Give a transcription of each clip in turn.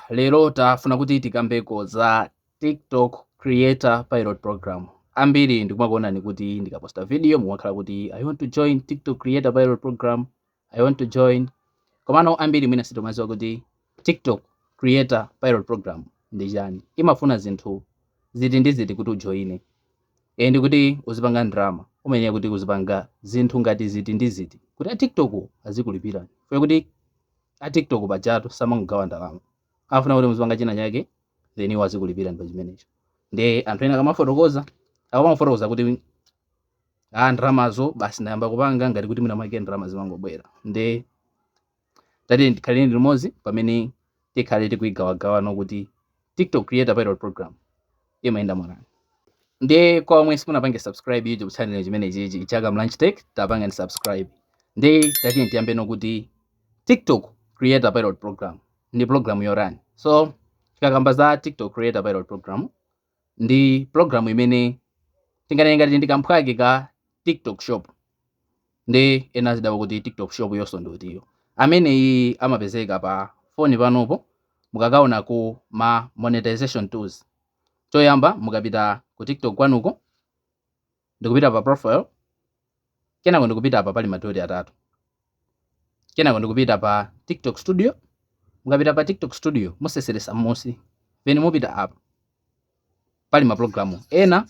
Lero tafuna kuti tikambeko za TikTok Creator Pilot Program. Ambiri ndikumakuonani kuti ndikaposta video mumakhala kuti I want to join TikTok Creator Pilot Program, I want to join. Komano ambiri mwina sitomaziwa kuti TikTok Creator Pilot Program ndi chani. Imafuna zinthu ziti ndi ziti kuti ujoine. Ndi kuti uzipanga drama, umenye kuti uzipanga zinthu ngati ziti ndi ziti. Kuti TikTok azikulipira. Kwa kuti TikTok pajatu samangawa ndalama. Afuna kuti muzipanga china chake then iwo azikulipira ndi chimenecho. Ndi anthu ena akamafotokoza kuti ndramazo basi ndayamba kupanga ngati kuti mwina mwake ndrama zimangobwera. Ndi tati ndikhaleni limodzi pamene tikhale tikuigawagawa kuti TikTok Creator Pilot Program imayenda mwanani. Ndi kwa omwe simunapange subscribe YouTube channel chimenechi chaka Mlanch Tech tapanga ni subscribe. Ndi tati ndiyambe kuti TikTok Creator Pilot Program ndi program yorani. So tikakamba za TikTok Creator Pilot Program ndi program imene tinganene ngati ndikamphwake ka TikTok Shop. Ndi ena zidawa kuti TikTok Shop yonso ndiyo amene iyi amapezeka pa phone panopo mukakaona ku ma monetization tools. Choyamba mukapita ku TikTok kwanuko ndikupita pa profile, kenako ndikupita pa pali madoti atatu, kenako ndikupita pa TikTok Studio. Mukapita pa TikTok Studio museseresa m'munsi then mupita apa pali ma programu ena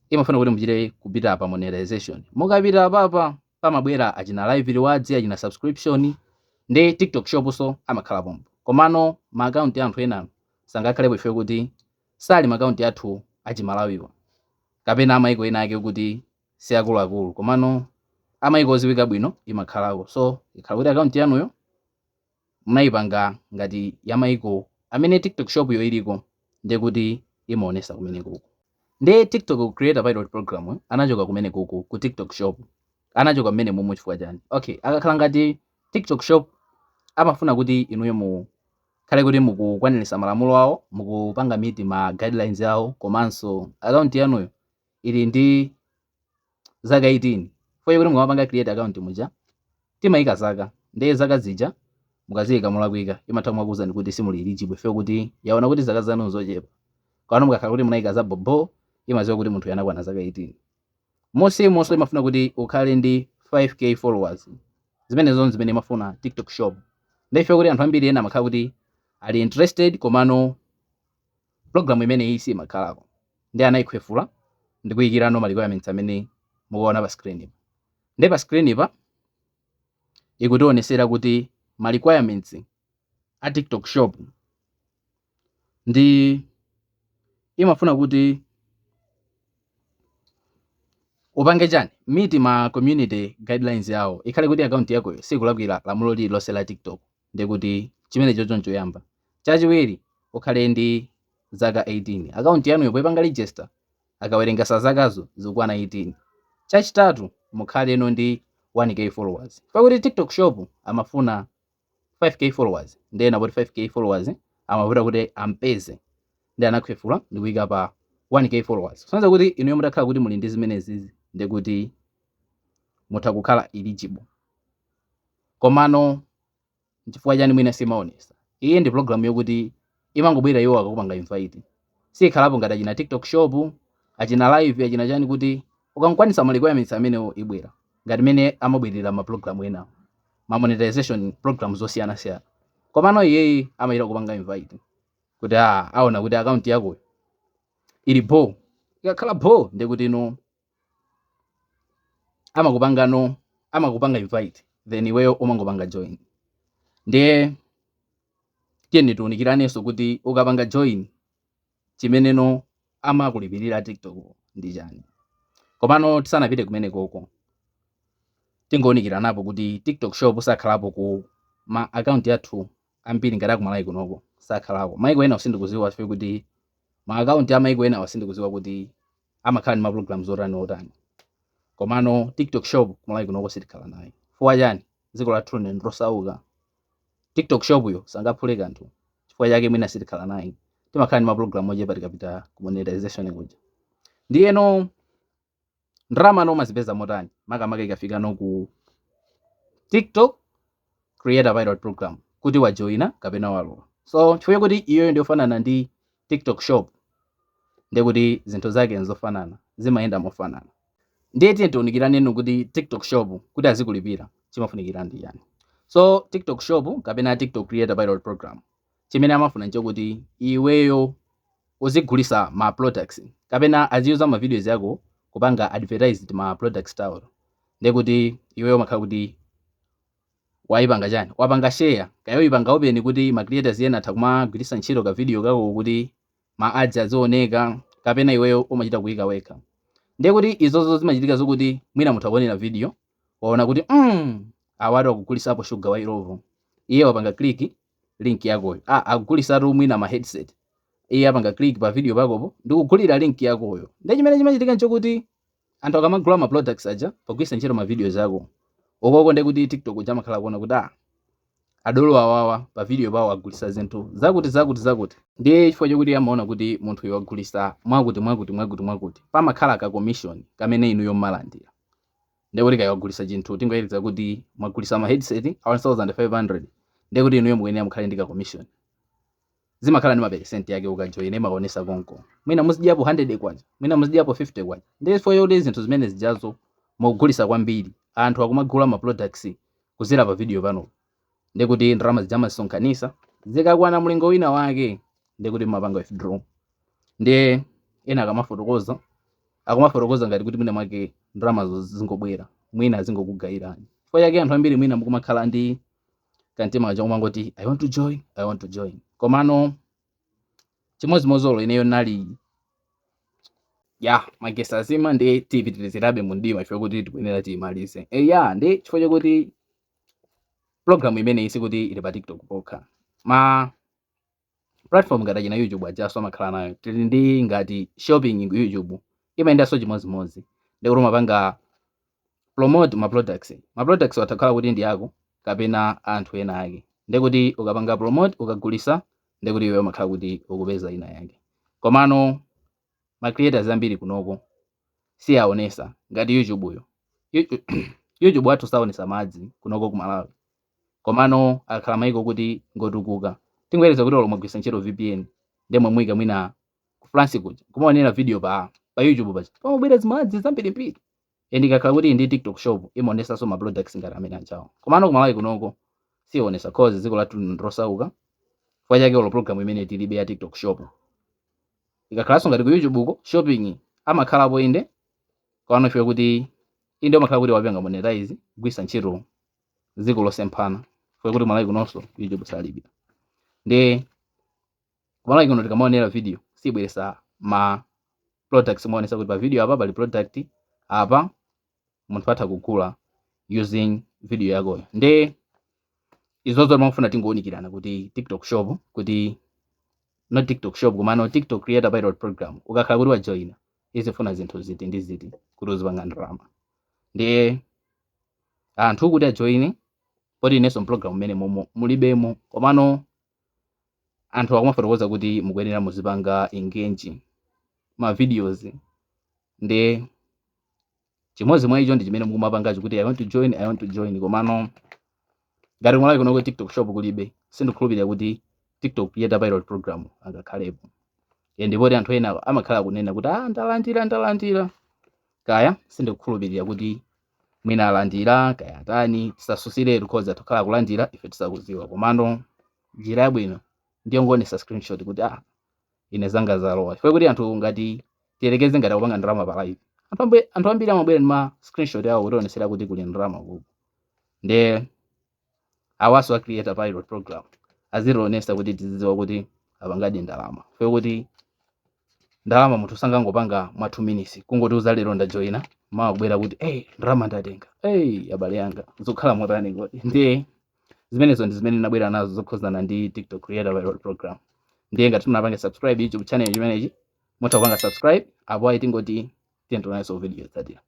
imafuna kuti muchite kupita pa monetization. Mukapita apa pamabwera achina live rewards, achina subscription ndi TikTok Shop so amakhala pompo. Komano ma account ya anthu ena sangakhalepo ife kuti sali ma account athu achimalawiwa kapena amaiko ena ake kuti si akuluakulu komano amaiko oziwika bwino imakhalako. So ikhala kuti account yanuyo munayipanga ngati ya maiko amene TikTok Shop yo iliko ndi kuti imaonesa kumene kuku. Ndi TikTok Creator Pilot Program anachoka kumene kuku ku TikTok Shop. Anachoka mmene momwe chifukwa chani? Okay, akakhala ngati TikTok Shop amafuna kuti inuyo mukhale kuti mukukwanirisa malamulo awo, mukupanga meet ma guidelines awo, komanso account yanuyo ili ndi zaka 18. Kwa hiyo kuti mukapanga create account muja timayika zaka. Ndi zaka zija mukaziyika mulakwika imatha mwakuwuzani kuti simuli eligible ife kuti yaona kuti zaka zanu zochepa. Kwa mukakhala kuti munayika za bobo imaziwa kuti munthu yanakwana zaka 18. Monso imafuna kuti ukhale ndi 5k followers. Zimenezo zimene imafuna TikTok Shop. Ndi ife kuti anthu ambiri ena amakhala kuti ali interested komano program imene iyi si makhalako. Ndi anayikhwefula ndi kuyikirano ma requirements amene mukuona pa screen. Ndi pa screen pa ikutionesera kuti ma requirements a TikTok Shop ndi imafuna kuti upange chani meet ma community guidelines yawo. Ikhale kuti account yako sikulakwira lamulo lililonse la TikTok. Ndi kuti chimene choncho yamba. Chachiwiri ukhale ndi zaka 18. Account yanu yopoipanga register akawerenga sa zakazo zikwana 18. Chachitatu mukhale no ndi 1k followers. Pakuti TikTok Shop amafuna 5k followers. Ndi ena poti 5k followers amavuta kuti ampeze. Ndi anakhwefula ndi kuyika pa 1k followers. Sonza kuti inu mutakhala kuti muli ndi zimenezi ndi kuti mutha kukhala eligible. Komano chifukwa chani mwina simaonesa. Iyi ndi program yokuti imangobwera iwo akakupanga invite. Sikhalapo ngati achina TikTok Shop, achina live, achina chani kuti ukakwanisa ma requirements amene ibwera. Ngati mene amabwirira ma program ena. Ma monetization programs zosiyana siyana. Komano iyeyi amayira kupanga invite. Kuti aona kuti account yako ili bo. Ikakhala bo ndi kuti no amakupanga invite then iweyo umangopanga join. Ndiye tiyeni tiunikiraneso kuti ukapanga join chimene no amakulipirira TikTok ndi chani. Komano tisanapite kumene koko tingonikiranapo kuti TikTok Shop sakhalapo ku ma account yathu ambiri ngati akumalaiko noko sakhalako. Maiko ena usindikuziwa ife kuti ma account ya maiko ena usindikuziwa kuti amakhala ndi ma programs otani. Komano TikTok Shop kumalaiko noko sitikhala nayo. Chifukwa chani? Dziko lathu ndi losauka. TikTok Shop yo sangaphule kanthu. Chifukwa chake mwina sitikhala nayo. Timakhala ndi ma program ochepa tikapita ku monetization kuja. Ndiyeno ndrama no mazipeza motani. Makamaka ikafika no ku TikTok Creator Pilot Program. kuti wajoina kapena walowa. So chifukwa kuti iyoyo ndiyofanana ndi TikTok Shop, ndekuti zinthu zake nzofanana, zimayenda mofanana. Ndiye tiye tiunikirane kuti TikTok Shop kuti azikulipira chimafunikira ndi yani. So TikTok Shop kapena TikTok Creator Pilot Program chimene amafuna nchokuti iweyo uzigulisa ma products kapena aziuza ma videos yako kupanga advertised ma products tawo. Ndekuti iweyo makhala kuti waipanga chani, wapanga share kayo ipanga open kuti ma creators ena athakumagwirisa ntchito ka video kako kuti ma ads azioneka kapena iweyo umachita kuyika wekha. Ndekuti izozo zimachitika zokuti mwina munthu akuonera video waona kuti awatu akugulisapo sugar wa irovo, iye wapanga click link yakoyo akugulisatu mwina ma headset, iye apanga click pa video pakopo ndikugulira link yakoyo. Ndi chimene chimachitika nchokuti anthu akamagula ma products aja pagwisa ntchito ma videos ako okoko, ndekuti TikTok chamakhala kuona kuti adolo awawa pa video pawo agulisa zinthu zakuti. Ndiye chifukwa chokuti amaona kuti munthu uyo wagulisa mwakuti pamakhala ka commission kamene inuyo mmalandira. Ndekuti kayo wagulisa chinthu tingoyerekeza kuti mwagulisa ma headset 1500, ndekuti inuyo mukuyenera mukhale ndi ka commission. Zimakhala ndi ma percent yake ukajoyina imaonesa konko, mwina muzidiapo 100 kwacha, mwina muzidiapo 50 kwacha. Ndiye chifukwa chokuti zinthu zimene zijazo mukugulisa kwambiri anthu akumagula ma products kuzira pa video pano, ndekuti ndalama zijama zisonkhanisa zikakwana mlingo wina wake ndekuti mapanga withdraw. Ndiye ena akumafotokoza ngati kuti mwina mwake ndalama zingobwera, mwina zingokugayirani. Chifukwa chake anthu ambiri mwina mukumakhala ndi kantima kaja kumangoti I want to join. Komano chimozimozolo ineyo nali magesa azima ndi tipitilizirabe mundima chifukwa kuti tikuyenera tiyimalize. Ndi chifukwa chokuti program imene isi kuti ili pa TikTok pokha. Ma platform ngati achina YouTube ajaso amakhala nayo. Tili ndi ngati shopping YouTube imayenda so chimozimozi. Ndekuti umapanga promote ma products. Ma products watakhala kuti ndi yako kapena anthu ena ake. Ndekuti ukapanga promote ukagulisa ndekuti iwe umakhala kuti ukupeza ina yake. Komano ma creators ambiri kunoko siyaonesa ngati YouTube uyo. YouTube watu saonesa madzi kunoko kumalawi. Komano akhala maiko kuti ngotukuka. Tingoyerekeza kuti olomwagwisa ntchito VPN ndemwe mwika mwina ku France kuja kumaonera video pa YouTube paja pamabwera zimadzi zambirimbiri. Ndikakhala kuti ndi TikTok Shop imaonesa so ma products ngati amene achawo. Komano kumalawi kunoko sionesa cause ziko lathu ndrosauka. Kwa chake olo program imene tilibe ya TikTok Shop. Ikakhala ngati ku YouTube uko shopping amakhalapo inde kwano ife kuti inde amakhala kuti wapanga monetize gwisa ntchito ziko losemphana. Kwa kuti malawi kunonso YouTube salibe. Ndi kumalawi kuno tikamaonera video sibweresa ma products muonesa kuti pa video apa pali product apa munthu atha kugula using video yakoyo. Ndi izozo timafuna tingoonikirana kuti TikTok Shop kuti not TikTok Shop komano TikTok Creator Pilot Program ukakhala kuti wajoina izifuna zinthu ziti ndi ziti kuti uzipanga ndalama. Ndi anthu kuti ajoine poti ineso program imene mulibemo komano anthu akumafotokoza kuti mukuyenera muzipanga engage ma videos. Ndi chimozi mwa icho ndi chimene mukumapangacho kuti I want to join komano ngati kumalawi kuno ku TikTok Shop kulibe sindikhulupirira kuti TikTok Creator Pilot Program angakhalepo. Ndipo anthu ena amakhala kunena kuti ndalandira kaya sindikukhulupirira kuti mwina alandira kaya tani tisasusire because atakhala kulandira ife tisakuziwa. Komano njira yabwino ndiyo ngonesa screenshot kuti ine zanga zalowa. Chifukwa kuti anthu ngati tiyerekeze ngati akupanga ndalama pa live anthu ambiri amabwera ndi ma screenshot yawo kuti onesera kuti kuli ndalama kuko. Ndi awaso a Creator Pilot Program azilionesa kuti tizidziwa kuti apangadi ndalama. Chifukwa kuti ndalama munthu sangangopanga mwa 2 minutes kungoti uzalero ndajoina mawabwera kuti ndalama ndatenga abale yanga zokhala motani ngoti. Ndiye zimenezo ndi zimene nabwera nazo zokhuzana ndi TikTok Creator Pilot Program. Ndiye ngati munapanga subscribe YouTube channel chimenechi mutha kupanga subscribe apo tingoti tiye tunaso video tsatira.